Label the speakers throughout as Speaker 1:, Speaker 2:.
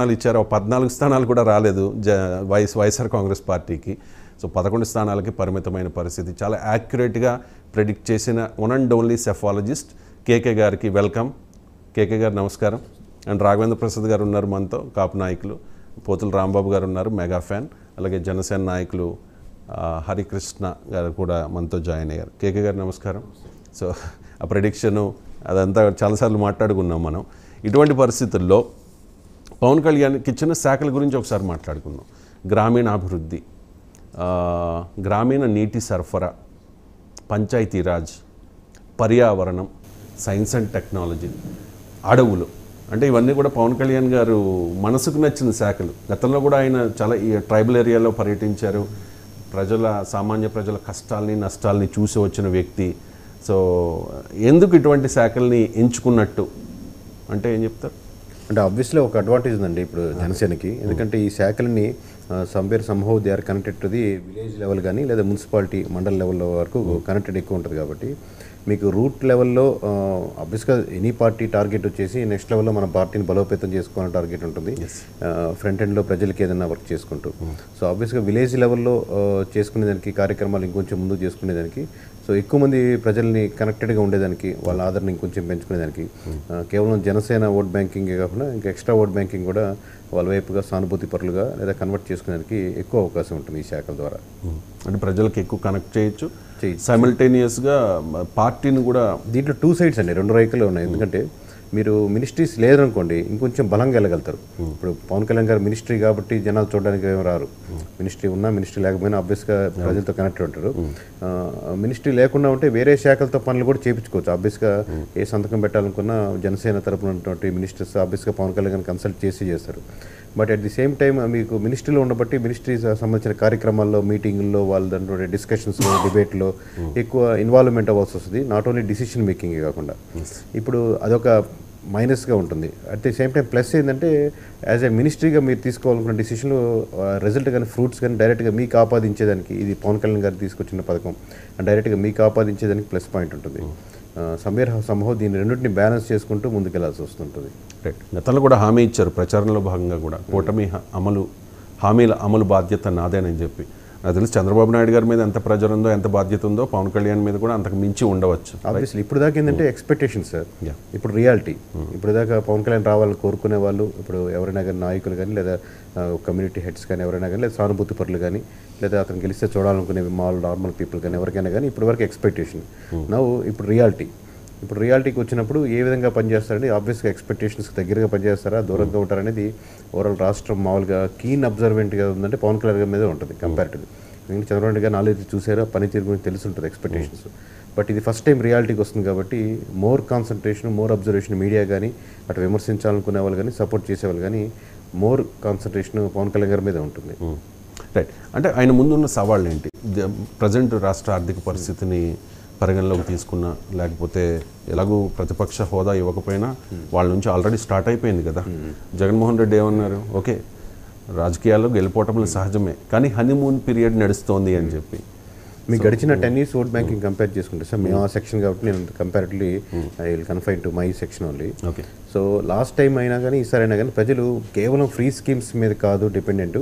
Speaker 1: ఇచ్చారు. 14 స్థానాలు కూడా రాలేదు వైఎస్ఆర్ కాంగ్రెస్ పార్టీకి. సో 11 స్థానాలకి పరిమితమైన పరిస్థితి. చాలా యాక్యురేట్గా ప్రెడిక్ట్ చేసిన వన్ అండ్ ఓన్లీ సెఫాలజిస్ట్ కేకే గారికి వెల్కమ్. కేకే గారు నమస్కారం. అండ్ రాఘవేంద్ర ప్రసాద్ గారు ఉన్నారు మనతో, కాపు నాయకులు. పోతుల రాంబాబు గారు ఉన్నారు, మెగా ఫ్యాన్. అలాగే జనసేన నాయకులు హరికృష్ణ గారు కూడా మనతో జాయిన్ అయ్యారు. కేకే గారు నమస్కారం. సో ఆ ప్రెడిక్షను అదంతా చాలాసార్లు మాట్లాడుకున్నాం మనం. ఇటువంటి పరిస్థితుల్లో పవన్ కళ్యాణ్కి ఇచ్చిన శాఖల గురించి ఒకసారి మాట్లాడుకుందాం. గ్రామీణాభివృద్ధి, గ్రామీణ నీటి సరఫరా, పంచాయతీరాజ్, పర్యావరణం, సైన్స్ అండ్ టెక్నాలజీ, అడవులు, అంటే ఇవన్నీ కూడా పవన్ కళ్యాణ్ గారు మనసుకు నచ్చిన శాఖలు. గతంలో కూడా ఆయన చాలా ఈ ట్రైబల్ ఏరియాలో పర్యటించారు. సామాన్య ప్రజల కష్టాలని నష్టాలని చూసి వచ్చిన వ్యక్తి. సో ఎందుకు ఇటువంటి శాఖల్ని ఎంచుకున్నట్టు అంటే ఏం చెప్తారు?
Speaker 2: అంటే ఆబ్వియస్లీ ఒక అడ్వాంటేజ్ ఉందండి ఇప్పుడు జనసేనకి. ఎందుకంటే ఈ శాఖలని somehow they are connected to the village level కానీ లేదా మున్సిపాలిటీ మండల్ లెవెల్ వరకు కనెక్టెడ్ ఎక్కువ ఉంటుంది. కాబట్టి మీకు రూట్ లెవెల్లో ఆబ్వియస్గా ఎనీ పార్టీ టార్గెట్ వచ్చేసి నెక్స్ట్ లెవెల్లో మన పార్టీని బలోపేతం చేసుకోవాలని టార్గెట్ ఉంటుంది. ఫ్రంట్ ఎండ్లో ప్రజలకి ఏదైనా వర్క్ చేసుకుంటూ. సో ఆబ్వియస్గా విలేజ్ లెవెల్లో చేసుకునేదానికి, కార్యక్రమాలు ఇంకొంచెం ముందు చేసుకునేదానికి, సో ఎక్కువ మంది ప్రజల్ని కనెక్టెడ్గా ఉండేదానికి, వాళ్ళ ఆదరణ ఇంకొంచెం పెంచుకునేదానికి, కేవలం జనసేన ఓట్ బ్యాంకింగే కాకుండా ఇంకా ఎక్స్ట్రా ఓట్ బ్యాంకింగ్ కూడా వాళ్ళ వైపుగా సానుభూతి పరులుగా లేదా కన్వర్ట్ చేసుకునేదానికి ఎక్కువ అవకాశం ఉంటుంది ఈ శాఖల ద్వారా.
Speaker 1: అంటే ప్రజలకు ఎక్కువ కనెక్ట్ చేయొచ్చు, సైమల్టేనియస్గా పార్టీని కూడా.
Speaker 2: దీంట్లో టూ సైడ్స్ అండి, రెండు రైకులు ఉన్నాయి. ఎందుకంటే మీరు మినిస్ట్రీస్ లేదనుకోండి ఇంకొంచెం బలంగా వెళ్ళగలుగుతారు. ఇప్పుడు పవన్ కళ్యాణ్ గారు మినిస్ట్రీ కాబట్టి జనాలు చూడడానికి ఏమి రారు. మినిస్ట్రీ ఉన్నా మినిస్ట్రీ లేకపోయినా ఆబ్వియస్గా ప్రజలతో కనెక్టెడ్ ఉంటారు. మినిస్ట్రీ లేకుండా ఉంటే వేరే శాఖలతో పనులు కూడా చేయించుకోవచ్చు. ఆబ్వియస్గా ఏ సంతకం పెట్టాలనుకున్నా జనసేన తరపున ఉన్నటువంటి మినిస్టర్స్ ఆబ్వియస్గా పవన్ కళ్యాణ్ గారిని కన్సల్ట్ చేస్తారు. But at the same time మీకు మినిస్ట్రీలో ఉండబట్టి మినిస్ట్రీ సంబంధించిన కార్యక్రమాల్లో, మీటింగుల్లో, వాళ్ళ దాంట్లో డిస్కషన్స్లో, డిబేట్లో ఎక్కువ ఇన్వాల్వ్మెంట్ అవ్వాల్సి వస్తుంది. నాట్ ఓన్లీ డిసిషన్ మేకింగే కాకుండా ఇప్పుడు అదొక మైనస్గా ఉంటుంది. At the same time plus ఏంటంటే యాజ్ ఏ మినిస్ట్రీగా మీరు తీసుకోవాలనుకున్న డిసిషన్లు రిజల్ట్ కానీ ఫ్రూట్స్ కానీ డైరెక్ట్గా మీకు ఆపాదించేదానికి, ఇది పవన్ కళ్యాణ్ గారు తీసుకొచ్చిన పథకం, డైరెక్ట్గా మీకు ఆపాదించేదానికి ప్లస్ పాయింట్ ఉంటుంది. సంహౌ దీన్ని రెండింటిని బ్యాలెన్స్ చేసుకుంటూ ముందుకెళ్లాల్సి వస్తుంటుంది.
Speaker 1: రైట్. గతంలో కూడా హామీ ఇచ్చారు ప్రచారంలో భాగంగా కూడా, కూటమి హామీల అమలు బాధ్యత నాదేనని చెప్పి. నాకు తెలిసి చంద్రబాబు నాయుడు గారి మీద ఎంత ప్రెజర్ ఉందో, ఎంత బాధ్యత ఉందో పవన్ కళ్యాణ్ మీద కూడా అంతకు మించి ఉండవచ్చు.
Speaker 2: ఆబ్వియస్లీ ఇప్పుడు దాకా ఏంటంటే ఎక్స్పెక్టేషన్ సార్, ఇప్పుడు రియాలిటీ. ఇప్పుడు దాకా పవన్ కళ్యాణ్ రావాలని కోరుకునే వాళ్ళు, ఇప్పుడు ఎవరైనా కానీ నాయకులు కానీ లేదా కమ్యూనిటీ హెడ్స్ కానీ ఎవరైనా కానీ, లేదా సానుభూతి పరులు కానీ, లేదా అతను గెలిస్తే చూడాలనుకునే మామూలు నార్మల్ పీపుల్ కానీ ఎవరికైనా కానీ ఇప్పటి వరకు ఎక్స్పెక్టేషన్. ఇప్పుడు రియాలిటీ. ఇప్పుడు రియాలిటీకి వచ్చినప్పుడు ఏ విధంగా పనిచేస్తారని ఆబ్వియస్గా ఎక్స్పెక్టేషన్స్కి దగ్గరగా పనిచేస్తారా, దూరంగా ఉంటారనేది ఓవరాల్ రాష్ట్రం మామూలుగా కీన్ అబ్జర్వెంట్గా ఉందంటే పవన్ కళ్యాణ్ గారి మీద ఉంటుంది కంపారిటివ్లీ. ఎందుకంటే చంద్రబాబు నాయుడు గారు నాలెడ్జ్ చూసారా, పనితీరు గురించి తెలుసుంటుంది ఎక్స్పెక్టేషన్స్. బట్ ఇది ఫస్ట్ టైం రియాలిటీకి వస్తుంది కాబట్టి more concentration, more observation media కానీ, అటు విమర్శించాలనుకునే వాళ్ళు కానీ, సపోర్ట్ చేసేవాళ్ళు కానీ మోర్ కాన్సన్ట్రేషన్ పవన్ కళ్యాణ్ గారి మీద ఉంటుంది.
Speaker 1: రైట్. అంటే ఆయన ముందున్న సవాళ్ళు ఏంటి? ప్రజెంట్ రాష్ట్ర ఆర్థిక పరిస్థితిని పరిగణలోకి తీసుకున్నా, లేకపోతే ఎలాగూ ప్రతిపక్ష హోదా ఇవ్వకపోయినా వాళ్ళ నుంచి ఆల్రెడీ స్టార్ట్ అయిపోయింది కదా. జగన్మోహన్ రెడ్డి ఏమన్నారు, ఓకే రాజకీయాల్లో గెలిపోవటంలో సహజమే, కానీ హనీమూన్ పీరియడ్ నడుస్తోంది అని చెప్పి.
Speaker 2: మీకు గడిచిన 10 years ఓట్ బ్యాంకింగ్ కంపేర్ చేసుకుంటే సార్, మేము ఆ సెక్షన్ కాబట్టి నేను comparatively I will confine to my section only.
Speaker 1: Okay.
Speaker 2: So last time అయినా కానీ ఈసారి అయినా కానీ ప్రజలు కేవలం ఫ్రీ స్కీమ్స్ మీద కాదు డిపెండెంట్,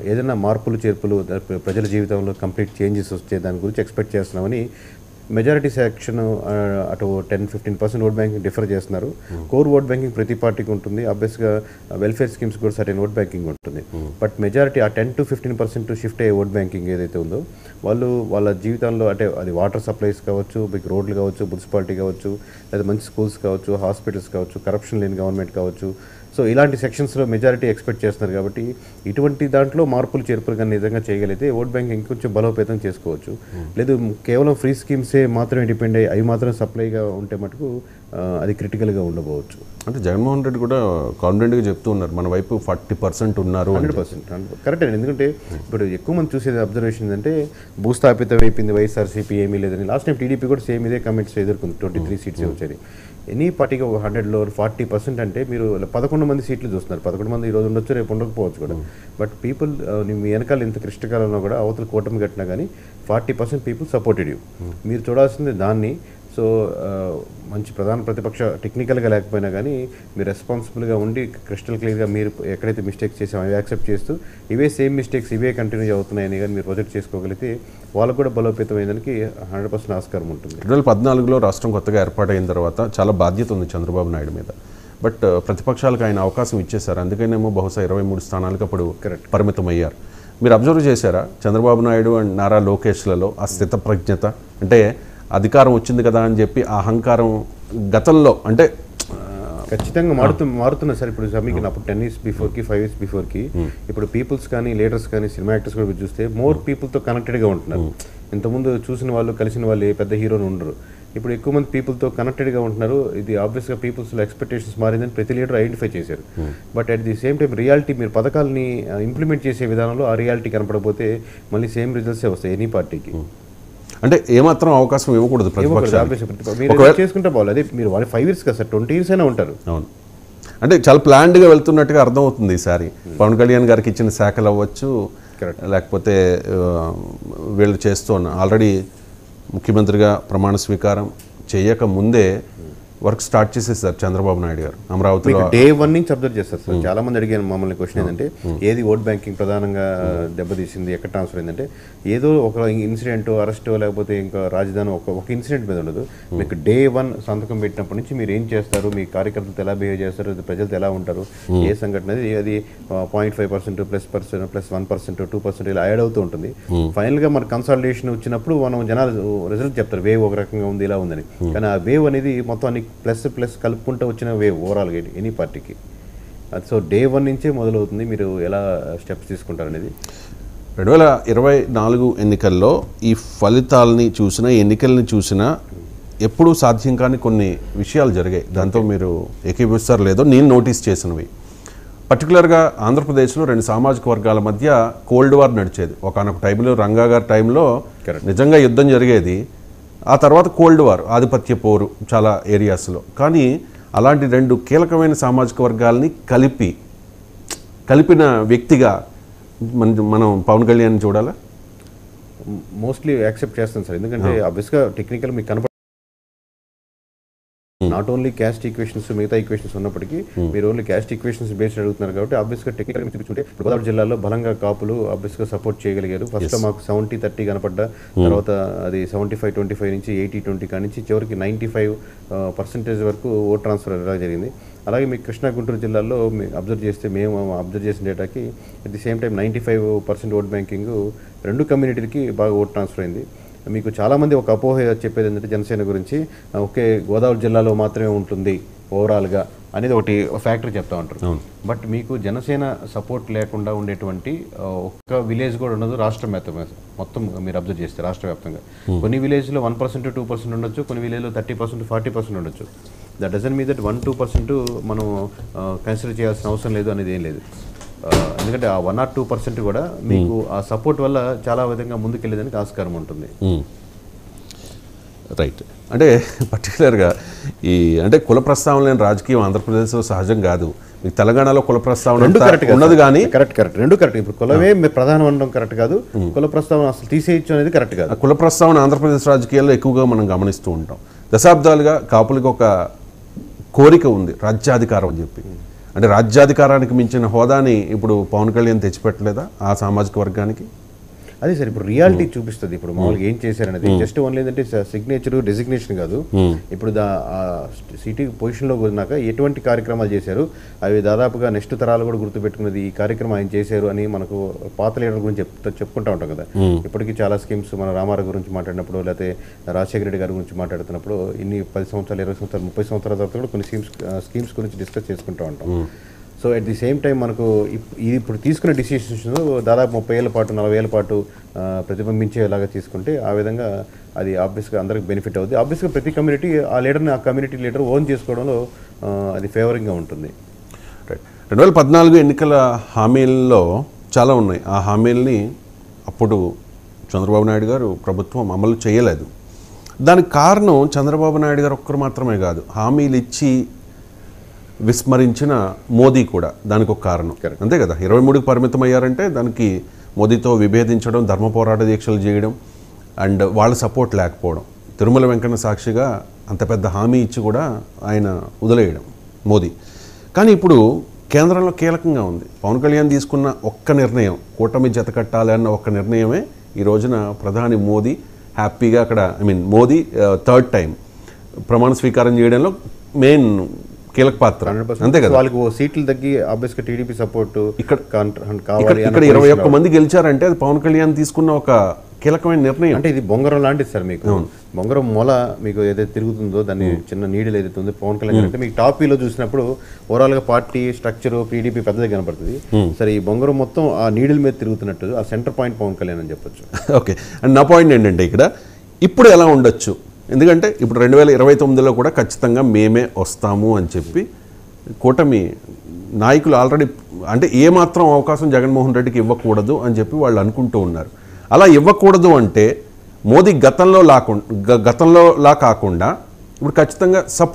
Speaker 2: ఏదైనా మార్పులు చేర్పులు ప్రజల జీవితంలో కంప్లీట్ చేంజెస్ వచ్చే దాని గురించి ఎక్స్పెక్ట్ చేస్తున్నామని మెజారిటీ సెక్షన్ అటు 10-15% ఓట్ బ్యాంకింగ్ డిఫర్ చేస్తున్నారు. కోర్ ఓట్ బ్యాంకింగ్ ప్రతి పార్టీకి ఉంటుంది. ఆబ్వియస్గా వెల్ఫేర్ స్కీమ్స్ కూడా సరైన ఓట్ బ్యాంకింగ్ ఉంటుంది. బట్ మెజారిటీ ఆ 10-15% షిఫ్ట్ అయ్యే ఓట్ బ్యాంకింగ్ ఏదైతే ఉందో వాళ్ళు వాళ్ళ జీవితాల్లో, అంటే అది వాటర్ సప్లైస్ కావచ్చు, మీకు రోడ్లు కావచ్చు, మున్సిపాలిటీ కావచ్చు, లేదా మంచి స్కూల్స్ కావచ్చు, హాస్పిటల్స్ కావచ్చు, కరప్షన్ లేని గవర్నమెంట్ కావచ్చు, సో ఇలాంటి సెక్షన్స్లో మెజారిటీ ఎక్స్పెక్ట్ చేస్తున్నారు. కాబట్టి ఇటువంటి దాంట్లో మార్పులు చేర్పులు కానీ నిజంగా చేయగలిగితే ఓట్ బ్యాంక్ ఇంకొంచెం బలోపేతం చేసుకోవచ్చు. లేదు కేవలం ఫ్రీ స్కీమ్సే మాత్రమే డిపెండ్ అయ్యి అవి మాత్రం సప్లైగా ఉంటే మటుకు అది క్రిటికల్గా ఉండబోవచ్చు.
Speaker 1: అంటే జగన్మోహన్ రెడ్డి కూడా కాన్ఫిడెంట్గా చెప్తూ ఉన్నారు, మన వైపు 40% ఉన్నారు.
Speaker 2: 100% కరెక్ట్ అండి. ఎందుకంటే ఇప్పుడు ఎక్కువ మంది చూసేది అబ్జర్వేషన్ ఏంటంటే భూస్థాపితం అయిపోయింది వైఎస్ఆర్సీపీ, ఏమీ లేదని. లాస్ట్ టైం టీడీపీ కూడా సేమ్ ఇదే కమెంట్స్ ఎదుర్కొంది. 23 seats వచ్చాయి. ఎనీ పార్టీకి ఒక 100లో 40% అంటే మీరు 11 మంది సీట్లు చూస్తున్నారు. 11 మంది ఈరోజు ఉండొచ్చు, రేపు ఉండకపోవచ్చు కూడా. బట్ పీపుల్ మీ వెనకాల ఇంత క్లిష్టకాలంలో కూడా అవతల కూటమి కట్టినా కానీ 40% పీపుల్ సపోర్టెడ్ యూ. మీరు చూడాల్సింది దాన్ని. సో మంచి ప్రధాన ప్రతిపక్ష టెక్నికల్గా లేకపోయినా కానీ మీరు రెస్పాన్సిబుల్గా ఉండి క్రిస్టల్ క్లియర్గా మీరు ఎక్కడైతే మిస్టేక్స్ చేసామో అవి యాక్సెప్ట్ చేస్తూ ఇవే సేమ్ మిస్టేక్స్ ఇవే కంటిన్యూ అవుతున్నాయని కానీ మీరు ప్రొజెక్ట్ చేసుకోగలిగితే వాళ్ళకు కూడా బలోపేతమైనదానికి 100% ఆస్కారం ఉంటుంది.
Speaker 1: 2014లో రాష్ట్రం కొత్తగా ఏర్పాటైన తర్వాత చాలా బాధ్యత ఉంది చంద్రబాబు నాయుడు మీద. బట్ ప్రతిపక్షాలకు ఆయన అవకాశం ఇచ్చేశారు. అందుకనేమో బహుశా 23 స్థానాలకు అప్పుడు పరిమితం అయ్యారు. మీరు అబ్జర్వ్ చేశారా చంద్రబాబు నాయుడు అండ్ నారా లోకేష్లలో ఆ స్థితప్రజ్ఞత? అంటే అధికారం వచ్చింది కదా అని చెప్పి ఆ అహంకారం గతంలో అంటే
Speaker 2: ఖచ్చితంగా మారుతున్నారు సార్. ఇప్పుడు సమీకరణ అప్పుడు 10 years బిఫోర్కి 5 years బిఫోర్కి ఇప్పుడు పీపుల్స్ కానీ లీడర్స్ కానీ సినిమా యాక్టర్స్ కూడా చూస్తే మోర్ పీపుల్తో కనెక్టెడ్గా ఉంటున్నారు. ఇంతకుముందు చూసిన వాళ్ళు కలిసిన వాళ్ళు ఏ పెద్ద హీరోలు ఉండరు. ఇప్పుడు ఎక్కువ మంది పీపుల్తో కనెక్టెడ్గా ఉంటున్నారు. ఇది ఆబ్వియస్గా పీపుల్స్లో ఎక్స్పెక్టేషన్స్ మారిందని ప్రతి లీడర్ ఐడెంటిఫై చేశారు. But at the same time reality మీరు పథకాలని ఇంప్లిమెంట్ చేసే విధానంలో ఆ రియాలిటీ కనపడకపోతే మళ్ళీ సేమ్ రిజల్ట్సే వస్తాయి ఎనీ పార్టీకి.
Speaker 1: అంటే ఏమాత్రం అవకాశం ఇవ్వకూడదు
Speaker 2: మీరు చేసుకుంటే బాగాలి. అదే మీరు 5 years కదా సార్, 20 years అయినా ఉంటారు.
Speaker 1: అవును, అంటే చాలా ప్లాన్డ్గా వెళ్తున్నట్టుగా అర్థమవుతుంది ఈసారి. పవన్ కళ్యాణ్ గారికి ఇచ్చిన శాఖలు అవ్వచ్చు, లేకపోతే వీళ్ళు చేస్తున్న ఆల్రెడీ ముఖ్యమంత్రిగా ప్రమాణ స్వీకారం చేయక ముందే వర్క్ స్టార్ట్ చేసేసారు చంద్రబాబు నాయుడు గారు అమరావతిలో.
Speaker 2: డే 1 నుంచి అబ్జర్వ్ చేస్తారు సార్. చాలా మంది అడిగాను మమ్మల్ని క్వశ్చన్ ఏంటంటే ఏది ఓట్ బ్యాంకింగ్ ప్రధానంగా దెబ్బతీసింది, ఎక్కడ ట్రాన్స్ఫర్ అయిందంటే ఏదో ఒక ఇన్సిడెంట్ అరెస్టో లేకపోతే ఇంకా రాజధాని ఒక ఇన్సిడెంట్ మీద ఉండదు. మీకు డే 1 సంతకం పెట్టినప్పటి నుంచి మీరు ఏం చేస్తారు, మీ కార్యకర్తలతో ఎలా బిహేవ్ చేస్తారు, ప్రజలతో ఎలా ఉంటారు, ఏ సంఘటన అది 0.5% +1% 2% ఇలా యాడ్ అవుతూ ఉంటుంది. ఫైనల్గా మన కన్సాలిడేషన్ వచ్చినప్పుడు మనం జనాలు రిజల్ట్ చెప్తారు వేవ్ ఒక రకంగా ఉంది ఇలా ఉందని. కానీ ఆ వేవ్ అనేది మొత్తం అన్ని ప్లస్ కలుపుకుంటూ వచ్చిన వేవ్ ఓవరాల్గా ఎనీ పార్టీకి. సో డే 1 నుంచే మొదలవుతుంది. మీరు ఎలా స్టెప్స్ తీసుకుంటారు అనేది
Speaker 1: 2024 ఎన్నికల్లో ఈ ఫలితాలని చూసినా ఎన్నికల్ని చూసినా ఎప్పుడూ సాధ్యం కాని కొన్ని విషయాలు జరిగాయి. దాంతో మీరు ఏకీభవిస్తారు లేదో నేను నోటీస్ చేసినవి. పర్టికులర్గా ఆంధ్రప్రదేశ్లో 2 సామాజిక వర్గాల మధ్య కోల్డ్ వార్ నడిచేది. ఒకనొక టైంలో రంగా గారి టైంలో నిజంగా యుద్ధం జరిగేది. ఆ తర్వాత కోల్డ్ వార్, ఆధిపత్య పోరు చాలా ఏరియాస్లో. కానీ అలాంటి 2 కీలకమైన సామాజిక వర్గాలని కలిపిన వ్యక్తిగా మనం పవన్ కళ్యాణ్ చూడాలా?
Speaker 2: మోస్ట్లీ యాక్సెప్ట్ చేస్తాను సార్. ఎందుకంటే ఆబ్వియస్గా టెక్నికల్ మీకు కనపడ నాట్ ఓన్లీ క్యాస్ట్ ఈక్వేషన్స్ మిగతా ఈక్వేషన్స్ ఉన్నప్పటికీ మీరు ఓన్లీ క్యాస్ట్ ఈక్వేషన్స్ బేస్డ్ అడుగుతున్నారు కాబట్టి ఆబ్వియస్గా టెక్నికల్ చూపించుకుంటే గోదావరి జిల్లాలో బలంగా కాపులు ఆబ్వియస్గా సపోర్ట్ చేయగలిగారు. ఫస్ట్ మాకు 70-30 కనపడ్డ తర్వాత అది 75-25 నుంచి 80-20 కాడి నుంచి చివరికి 95% వరకు ఓట్ ట్రాన్స్ఫర్ ఎలా జరిగింది. అలాగే మీకు కృష్ణా గుంటూరు జిల్లాలో అబ్జర్వ్ చేస్తే మేము అబ్జర్వ్ చేసిన డేటాకి at the same time 95% vote banking 2 కమ్యూనిటీలకి బాగా ఓట్ ట్రాన్స్ఫర్ అయింది. మీకు చాలామంది ఒక అపోహ చెప్పేది ఏంటంటే జనసేన గురించి ఒకే గోదావరి జిల్లాలో మాత్రమే ఉంటుంది ఓవరాల్గా అనేది ఒకటి ఫ్యాక్టరీ చెప్తా ఉంటారు. బట్ మీకు జనసేన సపోర్ట్ లేకుండా ఉండేటువంటి ఒక్క విలేజ్ కూడా ఉండదు రాష్ట్రం మొత్తం మీరు అబ్జర్వ్ చేస్తే రాష్ట్ర వ్యాప్తంగా. కొన్ని విలేజ్లో 1% 2% ఉండొచ్చు, కొన్ని విలేజ్లో 30% 40% ఉండొచ్చు. దట్ డజంట్ మీన్ దట్ 1-2% మనం కన్సిడర్ చేయాల్సిన అవసరం లేదు అనేది ఏం లేదు. ఎందుకంటే ఆ 1 or 2% కూడా మీకు ఆ సపోర్ట్ వల్ల చాలా విధంగా ముందుకెళ్ళేదానికి ఆస్కారం ఉంటుంది.
Speaker 1: రైట్. అంటే పర్టికులర్గా అంటే కుల ప్రస్తావన లేని రాజకీయం ఆంధ్రప్రదేశ్లో సహజం కాదు. మీకు తెలంగాణలో కుల ప్రస్తావన ఉన్నది కానీ
Speaker 2: కరెక్ట్ 2 కరెక్ట్. ఇప్పుడు కులమే ప్రధానం అనడం కరెక్ట్ కాదు, కుల ప్రస్తావన అసలు తీసేయచ్చు అనేది కరెక్ట్ కాదు.
Speaker 1: కుల ప్రస్తావన ఆంధ్రప్రదేశ్ రాజకీయాల్లో ఎక్కువగా మనం గమనిస్తూ ఉంటాం. దశాబ్దాలుగా కాపులకి ఒక కోరిక ఉంది రాజ్యాధికారం అని చెప్పి. అంటే రాజ్యాధికారానికి మించిన హోదాని ఇప్పుడు పవన్ కళ్యాణ్ తెచ్చిపెట్టలేదా ఆ సామాజిక వర్గానికి?
Speaker 2: అదే సార్ ఇప్పుడు రియాలిటీ చూపిస్తుంది. ఇప్పుడు మామూలుగా ఏం చేశారనేది జస్ట్ ఓన్లీ ఏంటంటే సిగ్నేచర్ డెసిగ్నేషన్ కాదు. ఇప్పుడు సిటీ పొజిషన్లో ఉన్నాక ఎటువంటి కార్యక్రమాలు చేశారు అవి దాదాపుగా నెక్స్ట్ తరాలు కూడా గుర్తుపెట్టుకున్నది ఈ కార్యక్రమం ఆయన చేశారు అని మనకు పాత లీడర్ గురించి చెప్పుకుంటూ ఉంటాం కదా. ఇప్పటికీ చాలా స్కీమ్స్ మన రామారావు గురించి మాట్లాడినప్పుడు లేకపోతే రాజశేఖర రెడ్డి గారి గురించి మాట్లాడుతున్నప్పుడు ఇన్ని 10 సంవత్సరాలు 20 సంవత్సరాలు 30 సంవత్సరాల తర్వాత కూడా కొన్ని స్కీమ్స్ గురించి డిస్కస్ చేసుకుంటూ ఉంటాం. So at the same time మనకు ఇది ఇప్పుడు తీసుకునే డిసిషన్స్ దాదాపు 30 ఏళ్ల పాటు 40 ఏళ్ల పాటు ప్రతిబింబించేలాగా తీసుకుంటే ఆ విధంగా అది ఆబ్వియస్గా అందరికి బెనిఫిట్ అవుతుంది. ఆబ్వియస్గా ప్రతి కమ్యూనిటీ ఆ లీడర్ని ఆ కమ్యూనిటీ లీడర్ ఓన్ చేసుకోవడంలో అది ఫేవరింగ్గా ఉంటుంది.
Speaker 1: రైట్. 2014 ఎన్నికల హామీల్లో చాలా ఉన్నాయి. ఆ హామీలని అప్పుడు చంద్రబాబు నాయుడు గారు ప్రభుత్వం అమలు చేయలేదు. దానికి కారణం చంద్రబాబు నాయుడు గారు ఒక్కరు మాత్రమే కాదు, హామీలు ఇచ్చి విస్మరించిన మోదీ కూడా దానికి ఒక కారణం. అంతే కదా, 23కి పరిమితం అయ్యారంటే దానికి మోదీతో విభేదించడం, ధర్మ పోరాట దీక్షలు చేయడం అండ్ వాళ్ళ సపోర్ట్ లేకపోవడం, తిరుమల వెంకన్న సాక్షిగా అంత పెద్ద హామీ ఇచ్చి కూడా ఆయన వదిలేయడం మోదీ. కానీ ఇప్పుడు కేంద్రంలో కీలకంగా ఉంది. పవన్ కళ్యాణ్ తీసుకున్న ఒక్క నిర్ణయం, కూటమి జతకట్టాలి అన్న ఒక్క నిర్ణయమే ఈ రోజున ప్రధాని మోదీ హ్యాపీగా అక్కడ మోదీ థర్డ్ టైం ప్రమాణ స్వీకారం చేయడంలో మెయిన్ కీలక పాత్ర. అంతే కదా,
Speaker 2: వాళ్ళకి సీట్లు తగ్గి ఆబ్వియస్గా టీడీపీ సపోర్ట్
Speaker 1: ఇక్కడ
Speaker 2: కావాలి.
Speaker 1: ఇక్కడ 21 మంది గెలిచారంటే అది పవన్ కళ్యాణ్ తీసుకున్న ఒక కీలకమైన నిర్ణయం.
Speaker 2: అంటే ఇది బొంగరం లాంటిది సార్. మీకు బొంగరం మొల మీకు ఏదైతే తిరుగుతుందో దాన్ని చిన్న నీడిల్ ఏదైతే ఉందో పవన్ కళ్యాణ్ అంటే మీకు టాప్ లో చూసినప్పుడు ఓవరాల్ గా పార్టీ స్ట్రక్చర్ టీడీపీ పెద్దగా కనపడుతుంది. సరే, ఈ బొంగరం మొత్తం ఆ నీడిల్ మీద తిరుగుతున్నట్టు ఆ సెంటర్ పాయింట్ పవన్ కళ్యాణ్ అని చెప్పొచ్చు.
Speaker 1: ఓకే, అండ్ నా పాయింట్ ఏంటంటే ఇక్కడ ఇప్పుడు ఎలా ఉండొచ్చు, ఎందుకంటే ఇప్పుడు 2029లో కూడా ఖచ్చితంగా మేమే వస్తాము అని చెప్పి కూటమి నాయకులు ఆల్రెడీ అంటే ఏమాత్రం అవకాశం జగన్మోహన్ రెడ్డికి ఇవ్వకూడదు అని చెప్పి వాళ్ళు అనుకుంటూ ఉన్నారు. అలా ఇవ్వకూడదు అంటే మోదీ గతంలో లా కాకుండా ఇప్పుడు ఖచ్చితంగా